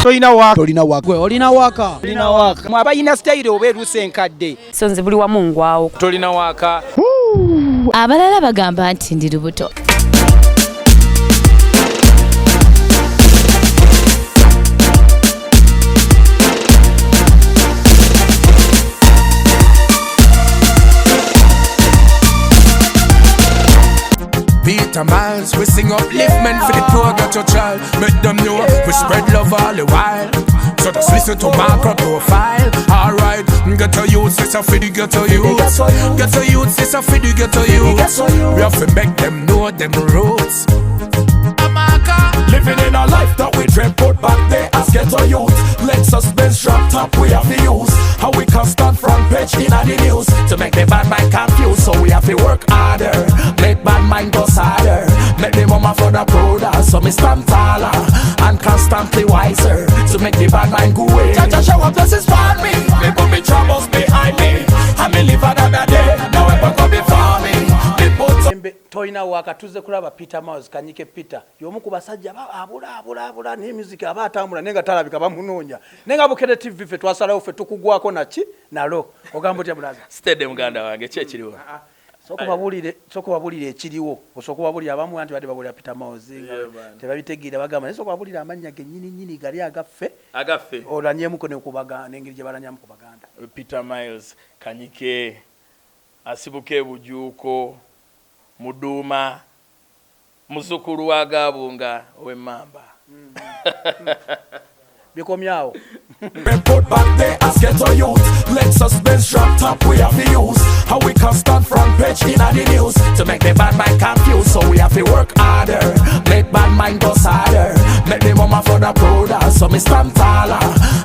Tolina waka. Mwabayina style obeeruse enkadde. So nze buli wamu ngwawo. Tolina waka. Abalala bagamba nti ndi lubuto. Peter Miles, we sing upliftment for the poor, got your child. Make them know we spread love all the while. So just listen to my profile. Alright, get a youth, it's a fiddy, get a youth. Get a youth, it's a fiddy, get a youth. We have to make them know them roots. Living in a life that we dream put back there as ghetto youth. Lexus Benz drop top we have to use. How we constant front page in the news to make the bad mind confused. So we have to work harder, make bad mind go harder. Make the mama for the brother, so me stand taller and constantly wiser to make the bad mind go away. Jah show up blessings for me, me put me troubles behind me, and me live another day. Now weapon come before me. Toyina waka tuze kulaba Peter Miles Kanyike Peter yomu ku basajja abula ne music abatambula nenga talabika bamunoonya nenga Bukere TV fe twasalawo fe tukugwako nachi nalo ogambo tya mulaza Stede muganda wange kye kiriwo soko babulire ekiriwo osoko babulira abamu anti bade babulira Peter Miles tebabitegeera bagamba soko babulira amanya ge nyini gali agaffe olanyemuko ne kubaga nengiri gye balanyamu kubaganda Peter Miles Kanyike asibuke bujuko Muduma muzukuru wa Gabunga w'Emmamba bikomyawo put back there as ghetto youth. Lexus Benz drop top we have to use. How we constant front page in the news to make the bad mind confused. So we have to work harder, make bad mind go harder. Make the mama for the brother, so me stand taller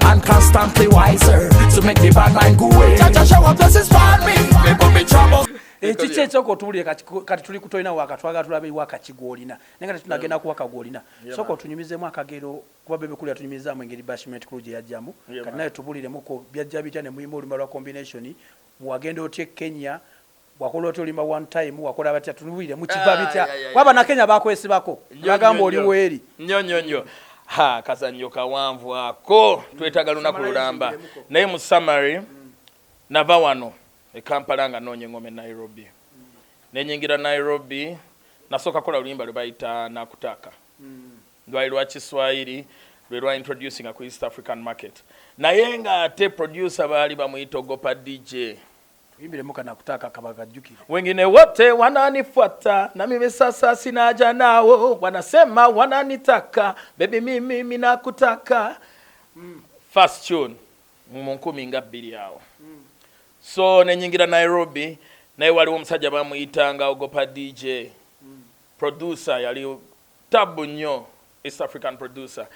and constantly wiser to make the bad mind go away. Jah show up blessings for me, me put me trouble. Ekiche choko tuli kati tuli kutoyina waka twaga tulabe waka kigolina nenga tunagenda kuwaka golina soko tunyumizemu akagero kuba bebe kuli atunyumiza mu ngeri bashment crew ya jamu kati nayo tubulire muko byajja bitane muimo olumba lwa combination wagenda otye Kenya wakola otolimba one time wakola batya tunubire mu kiva bitya waba na Kenya bakwesibako bagamba oli weri nyonyo ha kazanyo kawanvu ako twetaga lunaku lulamba naye mu summary nava wano Kampala nga nonye ngome Nairobi. Nenyingira Nairobi nasoka kola lulimba lwe bayita nakutaka. Ndwali lwa Kiswahili lwe introducing ku East African market. Naye nga ate producer bali bamuyita Ogopa DJ. Imbire muka nakutaka kabaga jukira. Wengine wote wananifuata na mimi sasa sinaja nao wanasema wananitaka baby mimi nakutaka. First tune mu 12 yao. So nenyingira Nairobi naye waliwo omusajja bamuyitanga Ogopa DJ producer yali tabu nnyo East African producer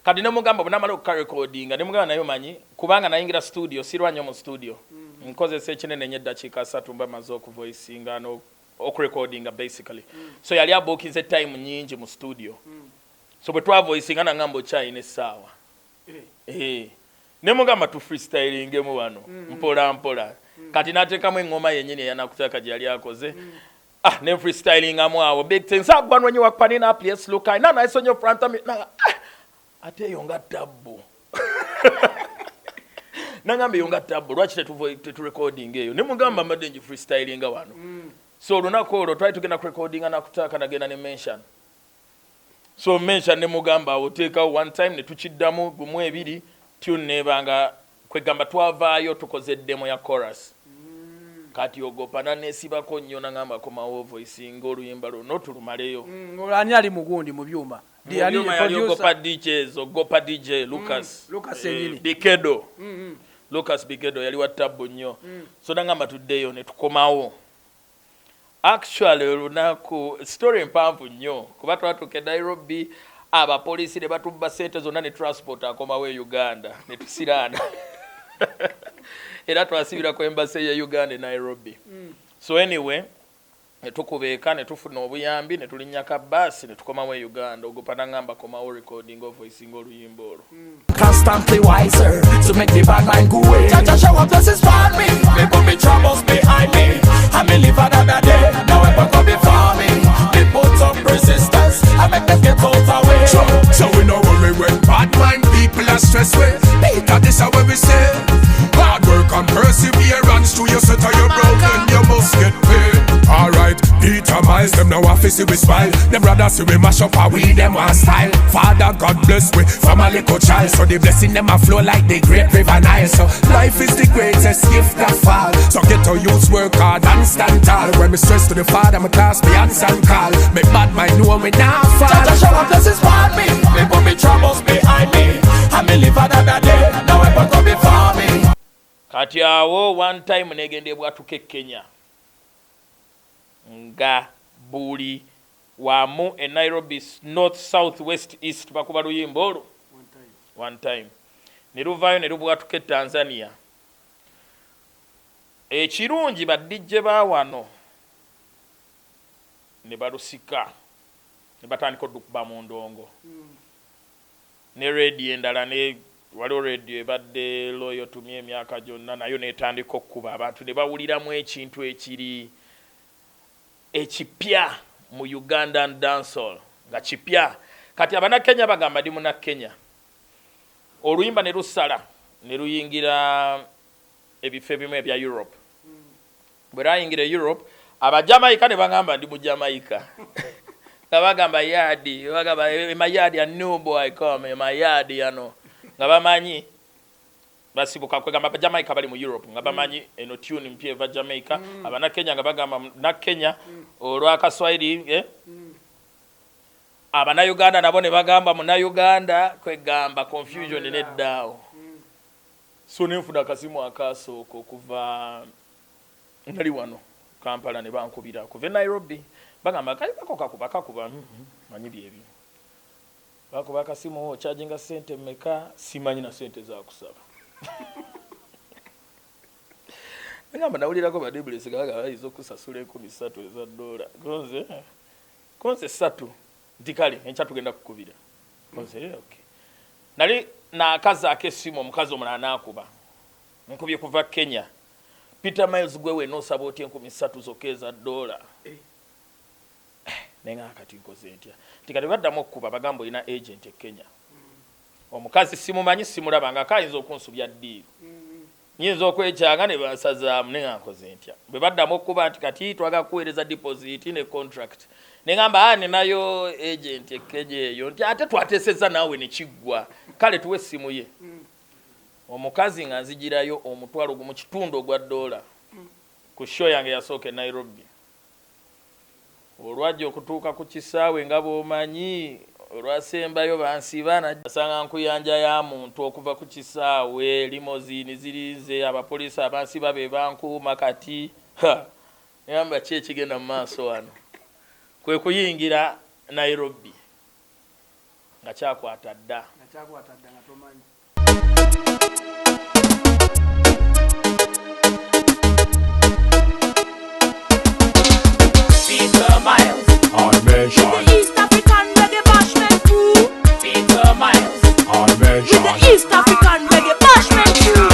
kadi ne mugamba bunamala okurecording ne mugamba nayo manyi kubanga nayingira studio sirwanyo mu studio nkozesa ekinene nnyo eddakiika 3 mba maze okuvoicinga no okurecordinga basically so yali abookinze time nyingi mu studio so bwe twavoicinga nangambo chine essaawa ne mugamba tu freestyling mu wano mpola kati natekamu engoma yennyini yanakutaka gye yali akoze ne freestyling amwawo big things agwan when you walk pan in a place look I nice on your front of me ate yonga tabu nangambe yonga tabu lwaki tetu recording eyo ne mugamba madenji freestyling wano so lunako olwo twali tugenda recording anakutaka nagenda ne mention so mention ne mugamba oteeka one time ne tukiddamu gumu ebiri tune nebanga kwegamba twavaayo tukoze demo ya chorus kati Ogopa nanesibako nnyo nangamba komawo voicing oluyimba luno tulumaleyo olani ali mugundi mu byuma diani producer Ogopa DJ Lucas Bikedo Lucas Bikedo yali wa tabbo nnyo so nangamba tuddeyo ne tukomawo actually lunaku story mpanvu nnyo kuba twatuke Nairobi aba police ne batubba sente zonna ne transport akomawo Uganda ne tusirana era twasibira ku embassy ya Uganda e Nairobi so anyway netukubeeka ne tufuna obuyambi ne tulinnya ka basi ne tukomawo Uganda Ogopa nangamba komawo recording of voicing oluyimba olwo constantly wiser to make the bad mind go away. Jah show up blessings for me, me put me troubles behind me, and me live another day. Now weapon come before me, me put up resistance, I make them get out away. So we know when we went bad. fi see we smile. Them brothers see we mash up and we them one style. Father God bless we from a little child, so the blessing them a flow like the great river Nile. So life is the greatest gift that fall. So get to use, work hard and stand tall. When me stress to the Father, me class me hands and call. Me bad mind know me now fall. Jah show up blessings for me. Me put me troubles behind me. And me live another day. Now I put up before me. Kati awo one time negendebwa tuke Kenya nga buli wamu e Nairobi north south west east bakuba luyimbo olwo one time ne luvayo ne lubwatuke Tanzania. Ekirungi badijje ba wano ne balusika ne batandika okuba mu ndongo ne radio endala ne waliwo radio ebadde loyo tumye emyaka gyonna nayo netandika okuba abantu ne bawuliramu ekintu ekiri ekipya mu Ugandan dancehall nga kipya. Kati abana Kenya bagamba ndi muna Kenya oluyimba ne lusala ne luyingira ebifo ebimu ebya Europe. Bwe lwayingira Europe abajamaika ne bagamba ndi mu Jamaica nga bagamba yadi bagamba mayadi ya new boy come mayadi yano nga bamanyi basibuka kwegamba abajamaika bali mu Europe nga bamanyi eno tune mpya eva Jamaica. Abana Kenya nga bagamba na Kenya olwa Kaswahili abana Uganda nabo ne bagamba muna Uganda kwegamba confusion neddawo. So nenfuna akasimu akasooko kuva nali wano Kampala ne bankubira kuva Nairobi bagamba kali kakuba manyi byebi bakuba akasimu charging sente meka simanyi na sente za kusaba. Ngamba nawulirako badibulesi gaga izo kusasula 13 eza dola konze 3 ndikale encha tugenda kukubira konze okay. Nali na akaza akesimu omukazi omulala nakuba nkubye kuva Kenya Peter Miles gwewe no saboti 13 zokeza dola nenga kati nkoze ntya tikati baddamu okuba bagambo ina agent e Kenya. Omukazi simumanyi simulabanga kayinza okunsubya ddiiro nyinza okwekyanga ne basaza nenga nkoze ntya bwe baddamu okuba nti kati twaga kuweereza deposit ne contract nengamba ane nayo agent e Kenya eyo nti ate twateseza nawe ne kiggwa kale tuwe simu ye. Omukazi nga nzigirayo omutwalo gumu kitundu ogwa dola ku show yange yasooka Nairobi. Olwajja okutuuka ku kisaawe nga bw'omanyi olwasembayo bansibana asanga nkuyanja ya muntu okuva ku kisaawe limousine zirize abapoliisi abansiba be bankuuma kati yamba ki ekigenda mu maaso wano kwe kuyingira Nairobi nga kyakwata dda nga tomanyi. Peter Miles On mission, with the East African Reggae Bashment crew. Peter Miles on with mission. the East African Reggae Bashment crew.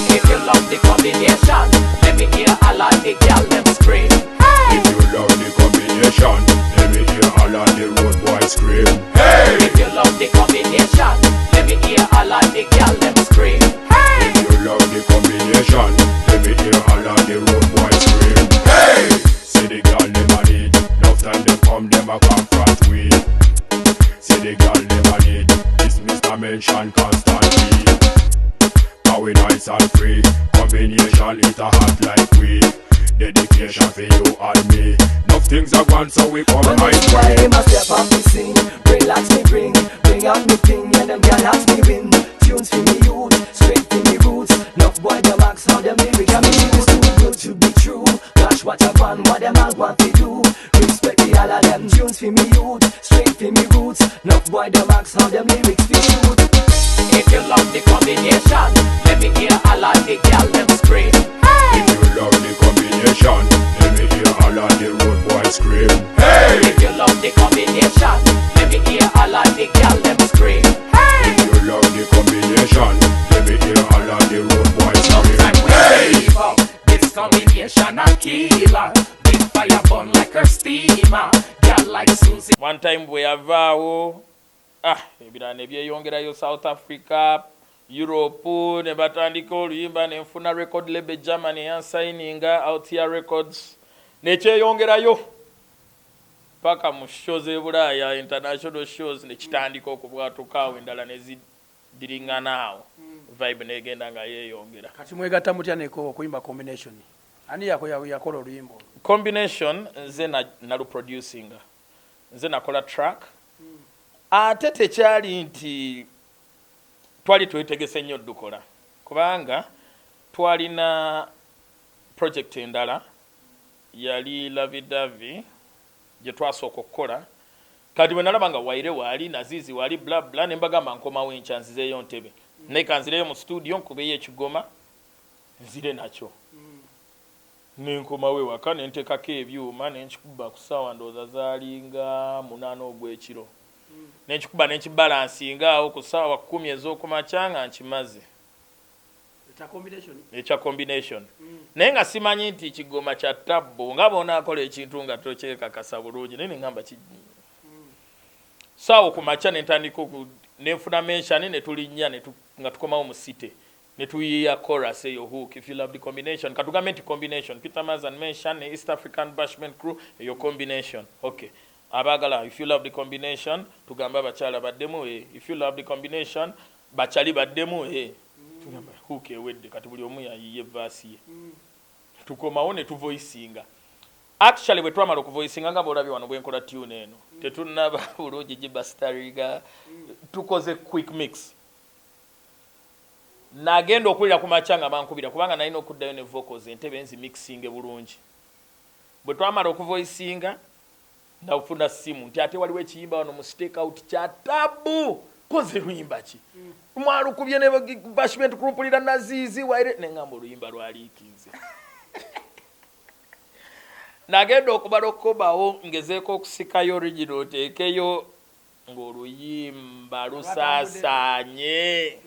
If you love the combination, let me hear all of the girl them scream. Hey! If you love the combination, let me hear all of the road boys scream. Hey! If you love the combination, let me hear all of the girl them scream. Hey! If you love the combination, let me hear all of the road boys scream. Hey! See the girl them a need, enough time they come them a confront we. See the girl them a need, this Mr. Mention constantly. How we nice and free, combination it a hot like we. Dedication for you and me. Enough things are gone so we come right way. Him a step up me sing, relax me bring out me thing and them girl ask me win. Tunes for me youth, straight to me roots. Enough boy them ask how them lyrics and me use too good to be true. Gosh what a fun, what them all want to do. Respect the all of them tunes for me youth, straight to me roots. Enough boy them ask how them lyrics be shoot. If you love the combination, let me hear all of the girl them scream. If you love the combination, let me hear all of the road boys scream. Hey! If you love the combination, let me hear all of the girl them scream. If you love the combination, let me hear all of the road boys scream. Sometimes we save up this combination a killer. Big fire burn like a steamer. Girl like Susie. One time bwe yavaawo ebirala ne byeyongerayo South Africa Europe ne batandika oluyimba ne nfuna record label Germany yansigninga Out Here Records nekyeyongerayo paka mu shows ebulaya international shows ne kitandika okubwatuka awo endala ne zidiringanawo vibe negenda nga yeeyongera. Kati mwegatta mutya neko okuyimba combination ani yakola oluyimbo combination nze nalu producing nze nakola track ate tekyali nti twali twetegese nnyo dukola kubanga twalina project endala yali lavidavi gye twasooka okukola kati bwe nalaba nga Waire waali Nazizi waali bla bla ne mbagamba nkomawo enkya nzizeeyo Ntebe naye kanzireyo mu studio nkubeyo ekigoma nzire nakyo nenkomawo ewaka ne nteekako ebyuma ne nkikuba ku ssaawa ndowooza zaalinga 8 ogw'ekiro ne nkikuba ne nkibalansinga awo ku ssaawa 10 ez'okumakya nga nkimaze ekya combination naye nga simanyi nti kigoma kya tabbo nga bonaakola ekintu nga tokyekakasa bulungi naye neŋŋamba saawa okumakya ne ntandika nenfuna mention ne tulinnya nga tukomawo mu city ne tuyiya chorus eyo hook if you love the combination katugambe nti combination Peter Mazan mention ne East African Bashment Crew eyo combination okay abagala if you love the combination tugamba abakyala baddemu if you love the combination bakyali baddemu tugamba hook ewedde kati buli omu yayiye verse ye tukomawo ne tuvoicinga actually bwe twamala okuvoicinga nga bolabye wano bwenkola tune eno tetunaba bulungi gibastariga tukoze quick mix nagenda okulira ku machanga bankubira kubanga nalina okuddayo ne vocals Entebe enzi mixing bulungi bwe twamala okuvoicinga ndafuna simu nti ate waliwo ekiyimba wano mu stake out kya tabu koze luyimba ki mwarukubye ne Bashment Group lira Nazizi Waire nengamba oluyimba lwaliikinze nagenda okubalokobawo ngezeeko okusikayo original teekeyo ng'oluyimba lusaasanye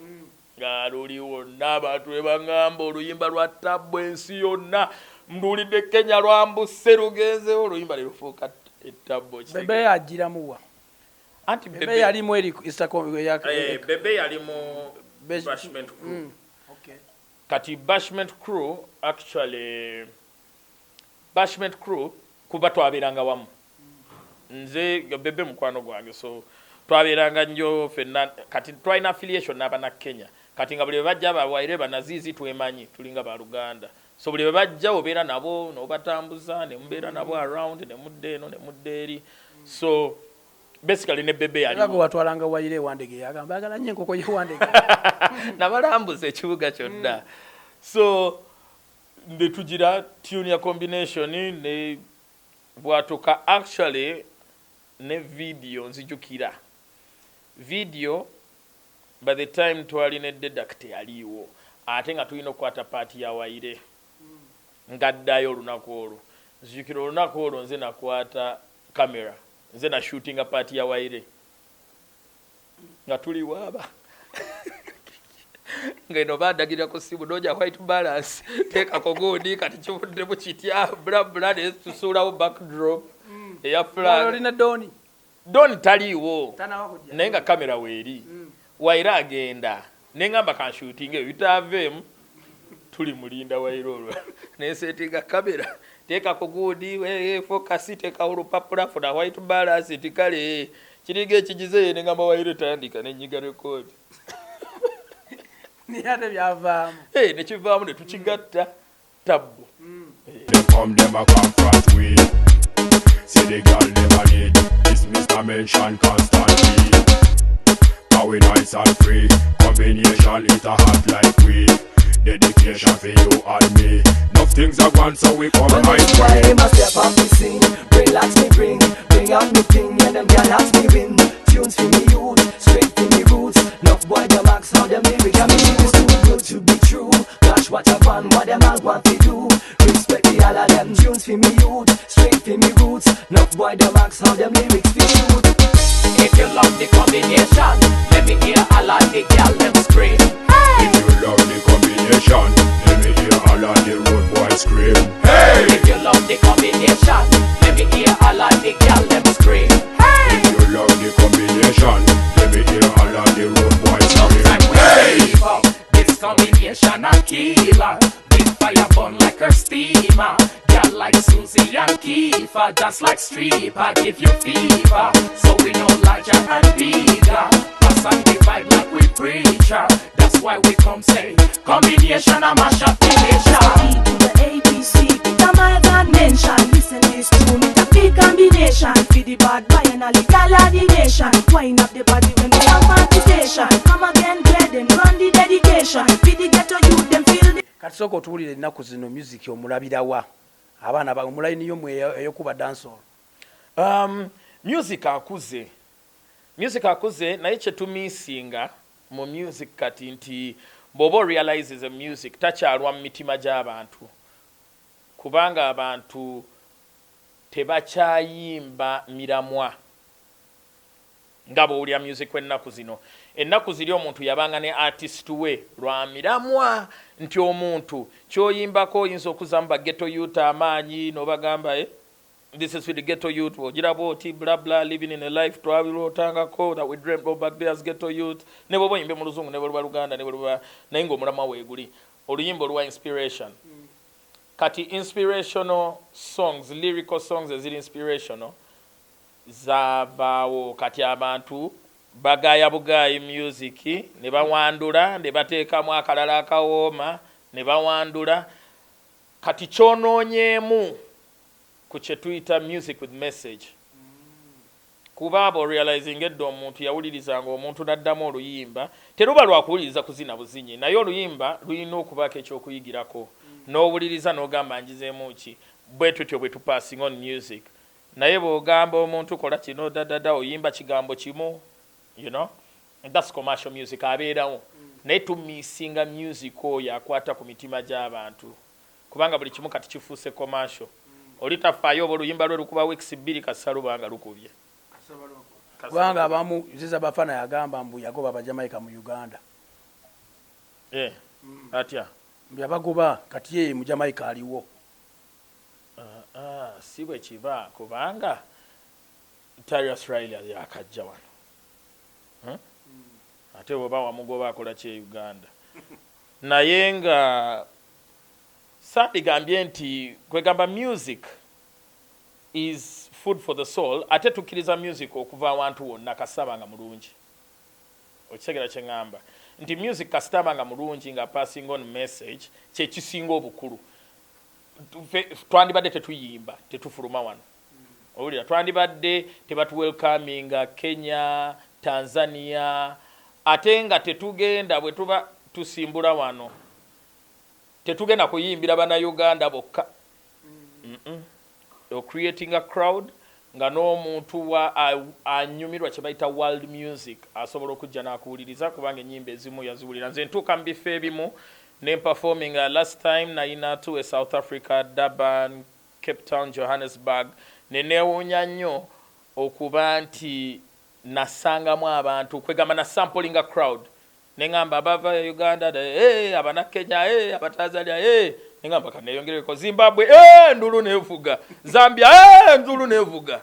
nga luli wonna abantu bwe bagamba oluyimba lwa tabbu ensi yonna mduulidde Kenya lwambuse lugenzewo oluyimba lerufuuka etabbo Bebe yagiramuwa anti Bebe yalimu eri Bebe yalimu Bashment Crew okay kati Bashment Crew actually Bashment Crew kuba twabeeranga wamu nze Bebe mukwano gwange so twabeeranga nnyo fenna kati twalina affiliation n'abana Kenya kati nga buli bajja Waire Nazizi twemanyi tulinga ba Luganda so buli bajja obeera nabo n'obatambuza ne mubeera nabo around ne mudde eno ne mudde eri so basically ne Bebe yali nako watwalanga Waire wandege yagamba agala nnyo enkoko y'ewandege nabalambuza ekibuga kyonna so ne tugira tune ya combination ne bwatuka actually ne video nzijukira video by the time twalina deduct yaliwo ate nga tulina okukwata party ya Waire ngaddayo olunaku olwo nzijukira olunaku olwo nze nakwata camera nze na shooting a party ya Waire nga tuli waaba ngeno badagira ku simu noja white balance teka kogodi kati chuvudde mu kitya bla bla ne tusulawo backdrop eya flag olina Don taliwo tanawakujja nenga kamera weeri Waire agenda nengamba kan shooting bitavem tuli mulinda Waire olwo ne settinga kamera teka kogodi we focus teka olupapula funa white balance tikale kirige kigize nengamba Waire tandika nenyiga record niyate byavaamu ne kivaamu ne tukigatta tabbu Them a confront we. See the girl never need. This Mr. Mention constantly. How we nice and free. Combination it a hot like we. Dedication for you and me. Enough things are gone so we come And right that's why way. they must step up the scene. Relax me, bring out me thing, and them can ask me win. Tunes for me youth, straight for me roots. Enough boy them ask how them lyrics. I mean it's too good to be true. Gosh, what a fun, what them all want to do. Respect the all of them tunes for me youth, straight for me roots. Enough boy them ask how them lyrics be shoot. If you love the combination, let me hear all of the girl them scream. If you love the combination, let me hear all of the road boys scream. Hey! If you love the combination, let me hear all of the girl them scream. If you love the combination, let me hear all of the road boys Sometimes scream. we Hey! rave up this combination a killer. Big fire burn like her steamer. Girl like Susie and Keith. stiffer, just like stripper, give you fever. So we know larger and bigger. Pass and divide like we preacher. That's why we come say combination and mash up the nation. To the ABC, Peter my God mention. Listen this tune, it's a big combination. For the bad boy and a little of the nation. Wind up the body when we have participation. Come again, play them, run the dedication. For the ghetto youth, them feel the... Kati soko tuwulire ennaku zino music omulabirawa abaana ba omulayini yo mwe eyokuba dancehall. Music akuze naye kyetumisinga mu music kati nti bw'oba realizes a music takyalwa mu mitima gy'abantu kubanga abantu tebakyayimba miramwa nga bw'owulira music w'ennaku zino. Ennaku ziri omuntu yabanga ne artist we lwa miramwa nti omuntu kyoyimbako oyinza okuzamu ba ghetto youth amaanyi n'obagamba this is for the ghetto youth ogira bwoti bla bla living in a life twabirotangako that we dreamt of back there as ghetto youth ne bwoba oyimbe mu luzungu ne bwe luganda ne bwe naye ng'omulamwa weeguli oluyimba olwa inspiration. Kati inspirational songs, lyrical songs eziri inspirational zavaawo kati abantu bagaya bugayi music ne bawandula ne bateekamu akalala akawooma ne bawandula kati kyonoonyeemu ku kye tuyita music with message kuba abo realizing edda omuntu yawulirizanga omuntu n'addamu oluyimba teruba lwakuwuliriza kuzina buzinyi naye oluyimba lulina okubaako ekyokuyigirako n'owuliriza n'ogamba njizeemu ki bwe tutyo bwe tupassing on music naye bw'ogamba omuntu kola kino dadada oyimba kigambo kimu you know and that's commercial music abeerawo naye tumisinga music oyo akwata ku mitima gy'abantu kubanga buli kimu kati kifuuse commercial oli tafaayo oba oluyimba lwe lukuba weeks 2 kasa lubanga lukubye kubanga abamu ziza bafana yagamba mbu yagoba abajamaika mu Uganda atya yabagoba kati ye mu Jamaica aliwo si bwe kiba kubanga Terry Australia yakajja wano ate bw'oba wamugoba akola kye Uganda naye nga sandigambye nti kwegamba music is food for the soul ate tukkiriza music okuva awantu wonna kasaba nga mulungi okitegeera kye ŋŋamba nti music kasitaba nga mulungi nga passing on message kyekisinga obukulu twandibadde tetuyimba tetufuluma wano owulira twandibadde tebatuwelcaminga Kenya Tanzania ate nga tetugenda bwe tuba tusimbula wano tetugenda kuyimbira bana Uganda bokka creating a crowd nga n'omuntu anyumirwa kye bayita world music asobola okujja n'akuwuliriza kubanga ennyimba ezimu yaziwulira nze ntuuka mu bifo ebimu ne performing last time nayina to South Africa Durban Cape Town Johannesburg ne neewuunya nnyo okuba nti nasangamu abantu kwegamba na sampling a crowd nengamba abava Uganda abana Kenya abatanzania nengamba kaneyongereko Zimbabwe ndulu nevuga Zambia ndulu nevuga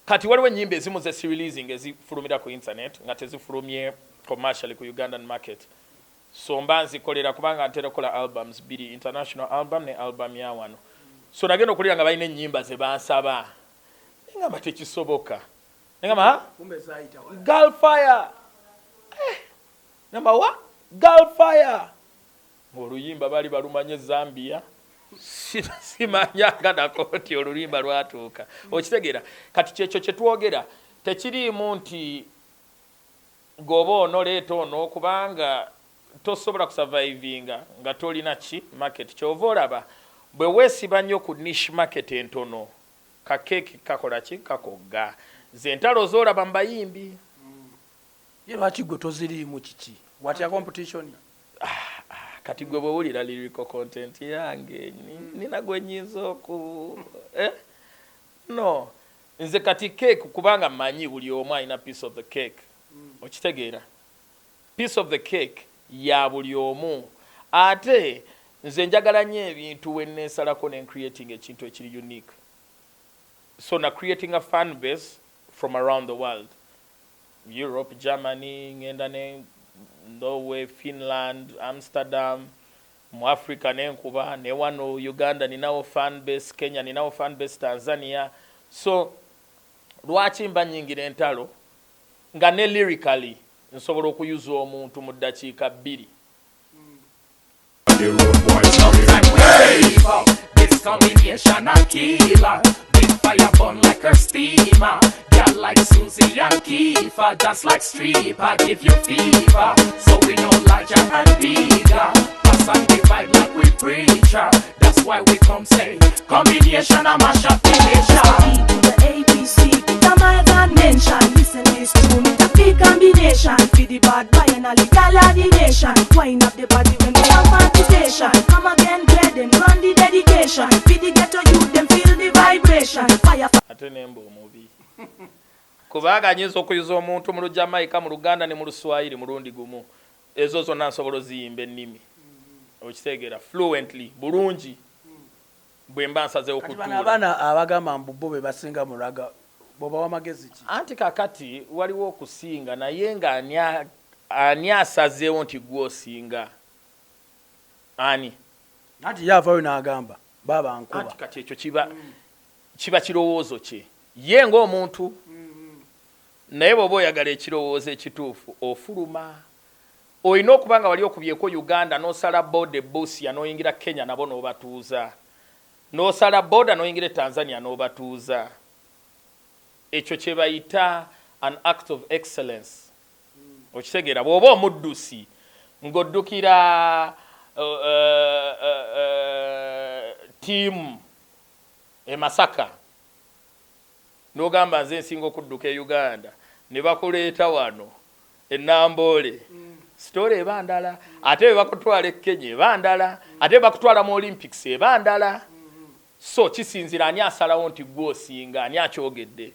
kati waliwo ennyimba ezimu zesi-releasing ezifulumira ku internet nga tezifulumye commercially ku Ugandan market so mba nzikolera kubanga ntera okukola albums 2 international album ne album ya wano so nagenda okulira nga balina ennyimba ze bansaba nengamba tekisoboka nengamba Girl Fire namba wa Girl Fire oluyimba bali balumanye Zambia simanyanga nako nti oluyimba lwatuuka okitegeera kati kyekyo kyetwogera tekiriimu nti goba ono leeta ono kubanga tosobola kusurvivinga nga tolina ki market kyova olaba bwe weesiba nnyo ku niche market entono kakeeki kakola ki kakogga ze entalo zoolaba mu bayimbi ye lwaki gwe toziriimu kiki watya competition kati gwe bwewulira lyrical content yange nina gwe nyinza oku no nze kati cake kubanga manyi buli omu alina piece of the cake okitegeera piece of the cake ya buli omu ate nze njagala nnyo ebintu wenneesalako ne creating ekintu ekiri unique so na creating a fan base from around the world Europe, Germany, ngenda ne Norway, Finland, Amsterdam, mu Africa n'enkuba ne wano Uganda ninawo fan base, Kenya ninawo fan base, Tanzania. So lwaki mba nyingira entalo nga ne lyrically nsobola okuyuza omuntu mu ddakiika 2. This combination a killer. Big fire burn like a steamer. Girl like Susie and Kiefer, just like stripper, give you fever. So we know larger and bigger. Pass and divide like we preacher. That's why we come say combination a mash up the nation. E to the ABC, Peter my God mention. Listen this tune, it's a big combination. Feed the bad boy and a legal ordination. Wind up the body when we have participation. Come again, dread them, run the dedication. Feed the ghetto youth, them feel the vibration. Fire. Ate nemba omubi kubaga nyizo okuyuza omuntu mu Jamaica, mu Luganda ne mu Luswahili mulundi gumu. Ezo zonna nsobola ziyimba ennimi okitegeera fluently bulungi bwe mba nsaze okutuula. Abaana abagamba mbu be basinga mu Lwaga boba wamagezi ki? Anti kakati waliwo okusinga naye nga ani asazeewo nti gwe osinga ani? Anti yavaayo n'agamba baba nkuba. Anti kati ekyo kiba kirowoozo kye ye ng'omuntu naye bw'oba oyagala ekirowoozo ekituufu ofuluma. Olina okuba nga wali okubyeko Uganda n'osala boda Busia n'oyingira Kenya nabo n'obatuuza, n'osala boda n'oyingira Tanzania n'obatuuza. Ekyo kye bayita an act of excellence. Okitegeera bw'oba omuddusi ng'oddukira tiimu e Masaka n'ogamba nze nsinga okudduka e Uganda ne bakuleeta wano e Namboole, story eba ndala. Ate bwe bakutwala e Kenya eba ndala, ate bwe bakutwala mu Olympics eba ndala. So kisinzira ani asalawo nti gwe osinga, ani akyogedde,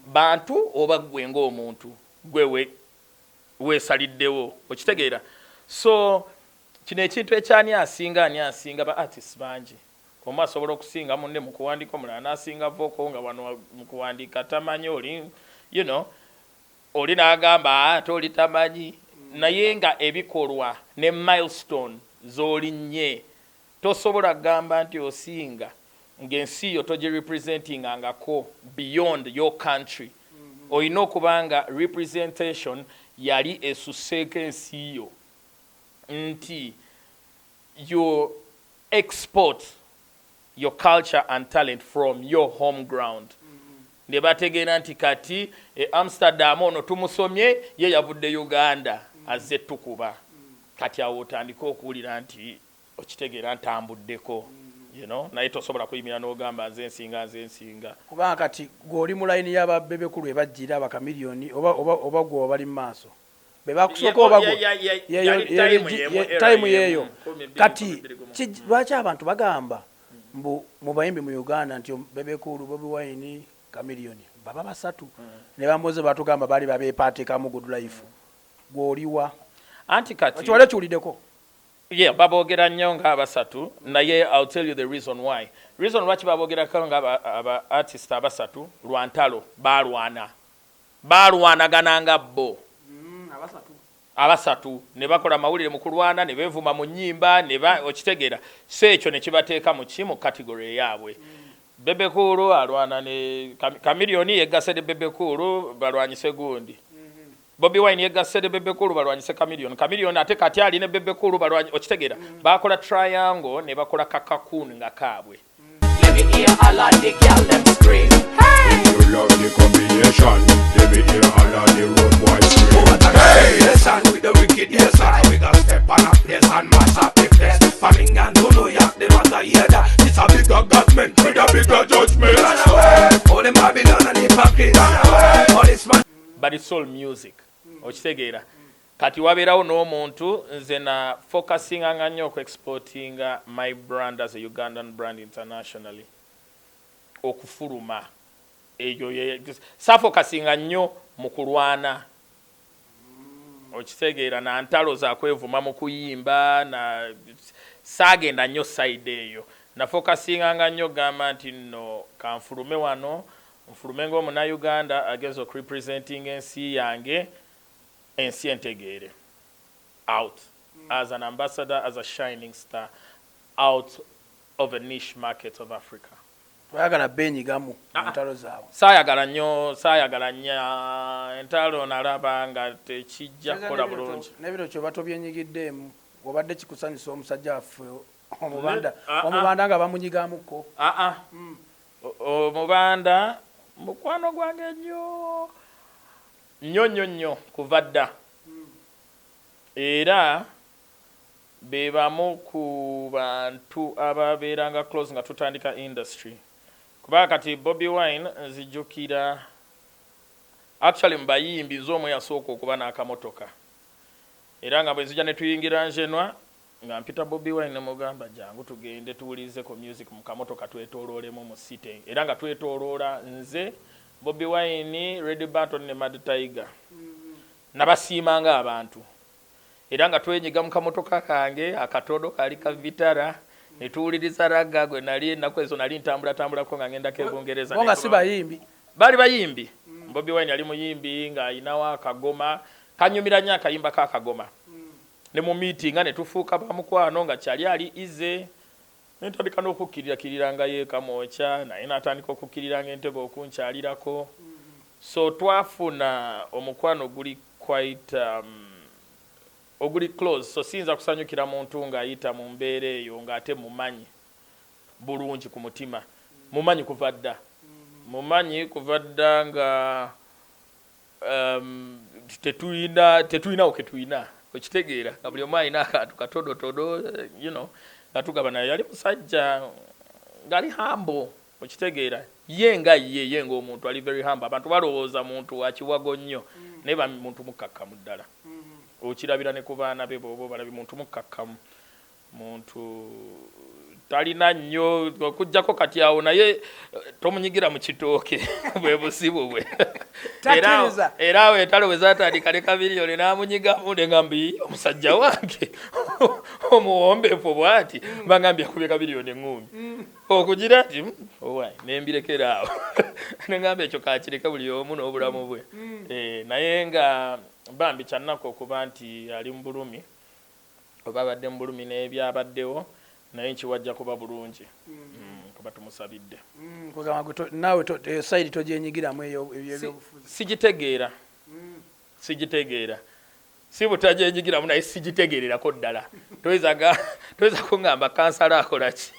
bantu oba gwe ng'omuntu gwe weesaliddewo. Okitegeera? So kino ekintu ekyani asinga, ani asinga ba artists bangi. Omu asobola okusinga munne mu kuwandiika, omulala n'asinga vocal nga wano mu kuwandiika tamanyi, oli oli n'agamba ate oli tamanyi. Naye nga ebikolwa ne milestone z'olinnye tosobola kugamba nti osinga ng'ensi yo togirepresentingangako beyond your country. Olina okuba nga representation yali esusseeko ensi yo nti you export your culture and talent from your home ground. Ne bategeera nti kati Amsterdam ono tumusomye ye yavudde Uganda azze tukuba. Kati awo otandika okuwulira nti okitegeera ntambuddeko. You know, naye tosobola kuyimira n'ogamba nze nsinga. Kubanga kati gw'oli mu layini y'ababebekulu ebajjira abakamiliyoni oba gwe bali mu maaso. Be bakusooka oba gwe. Time yeeyo. Kati lwaki abantu bagamba mbu mu bayimbi mu Uganda nti bebekulu Bobi Wine Chameleone baba basatu. Ne bamboze batugamba bali babeepaatikamu good life. Gw'oliwa. Anti kati. Kiwale kiwuliddeko. Yeah, babogera nnyo nga abasatu. Naye I'll tell you the reason why. Reason lwaki babogerako nga aba artist abasatu lwantalo balwanagana nga bo. Abasatu ne bakola mawulire mu kulwana ne beevuma mu nnyimba ne okitegeera. So ekyo ne kibateeka mu kimu category yaabwe. Bebekulu alwana ne Chameleone yeggase ne Bebekulu balwanyise gundi. Bobi Wine yeggase ne Bebekulu balwanyise Chameleone ate kati ali ne Bebekulu balwanyise okitegeera. Bakola triangle ne bakola kakakun nga kaabwe. Let me hear all of the girl them scream. Hey! You love the combination. Let me hear all of the road boys scream. Hey, listen with the wicked, yes, we got step on a place and mash up the place. From England to New York, they want to hear that. It's a bigger government with a bigger judgment. Run away, all the Babylon and hypocrite. Run away, all this man. But it's all music. Okitegeera. Kati wabeerawo n'omuntu nze na focusing anga nnyo ku exporting my brand as a Ugandan brand internationally. Okufuluma. Eyo safokasinga nnyo mu kulwana. Okitegeera na ntalo za kwevuma mu kuyimba na saagenda nnyo side eyo. Na focusinganga nnyo gamba nti nno kanfulume wano nfulume ng'omuna Uganda agezo representing ensi yange ensi entegeere out as an ambassador, as a shining star out of a niche market of Africa. Bayagala benyigamu entalo zaabwe. Saayagala nnyo entalo nalaba nga tekijja kukola bulungi. Nebiro kyo bato byenyigiddemu obadde kikusanyusa omusajja waffe omubanda nga bamunyigamuko. Omubanda mukwano gwange nnyo kuva dda. Era bebamu ku bantu ababeeranga close nga tutandika industry. Kuba kati Bobby Wine nzijukira actually mbayimbi nz'omwe yasooka okuba n'akamotoka. Era nga bwe nzija ne tuyingira njenwa nga mpita Bobby Wine ne mugamba jangu tugende tuwulize ku music mu kamotoka twetooloolemu mu city. Era nga twetooloola nze Bobby Wine, Red Button ne Mad Tiger. Nabasiimanga abantu. Era nga twenyiga mu kamotoka kange akatodo kali ka vitara ne tuwuliriza ragga gwe nali ennaku ezo nali ntambulako nga ngenda k'Ebungereza. Bonga si bayimbi. Bali bayimbi. Bobby Wine yali muyimbi nga ayinawo akagoma kanyumira nnyo akayimba k'akagoma. Ne mu meeting ne tufuuka bamukwano nga kyali ali ize. Ntandika n'okukkirira nga yeekamooca naye n'atandika okukkirira entebe okunkyalirako. So twafuna omukwano guli quite oguli close. So siyinza kusanyukira muntu ng'ayita mu mbeera eyo ng'ate mumanyi bulungi ku mutima. Mumanyi kuva dda. Mumanyi kuva dda nga tetuyinawo ke tuyina. Okitegeera nga buli omu alina akantu katodotodo, nga tugaba naye yali musajja ng'ali humble. Okitegeera ye ng'omuntu ali very humble. Abantu balowooza muntu wa kiwago nnyo naye muntu mukkakkamu ddala. Okirabira ne ku baana be bw'oba balabye muntu mukkakkamu. Muntu talina nnyo okuggyako kati awo naye tomunyigira mu kitooke bwe busibu bwe. Era awo entalo bwe zaatandika ne Kamiliyoni n'amunyigamu ne ngambi omusajja wange omuwombeefu bw'ati bangambye akubye Kamiliyoni eŋŋumi. Okugira nti ne mbirekera awo ne ngamba ekyo kakireke buli omu n'obulamu bwe. Naye nga bambi kyannaku okuba nti ali mu bulumi oba abadde mu bulumi n'ebyabaddewo naye nkiwajja kuba bulungi kuba tumusabidde. Naawe sayidi togyenyigiramu ebyobufuzi. Sigitegeera. Si butajyenyigiramu naye sigitegeererako ddala. Toyinza kuŋŋamba kansala akola ki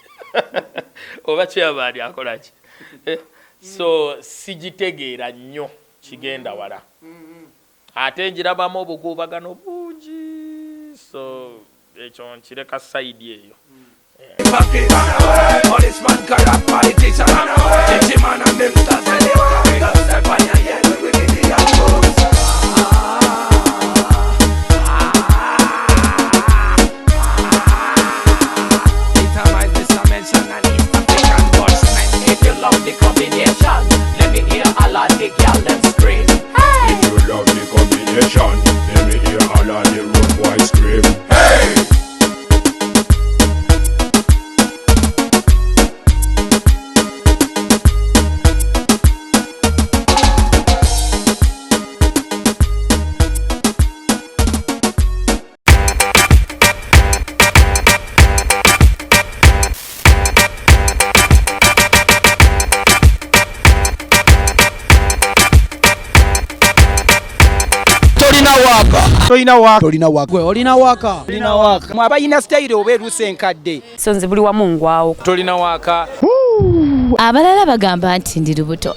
oba chairman akola ki. So sigitegeera nnyo kigenda wala. Ate njirabamu obukuubagano bungi. So ekyo nkireka sayidi eyo. Policeman, corrupt politician, man and them start anywhere. We got step on your head when we give you a pose. Itemize this dimension and East African Dutchman. If you love the combination, let me hear all of the girl them scream. If you love the combination, let me hear all of the road boys scream. Hey! Olina waka mwabayina style obeeruse enkadde so nze buli wamu ngwawo tolina waka. Abalala bagamba nti ndi lubuto.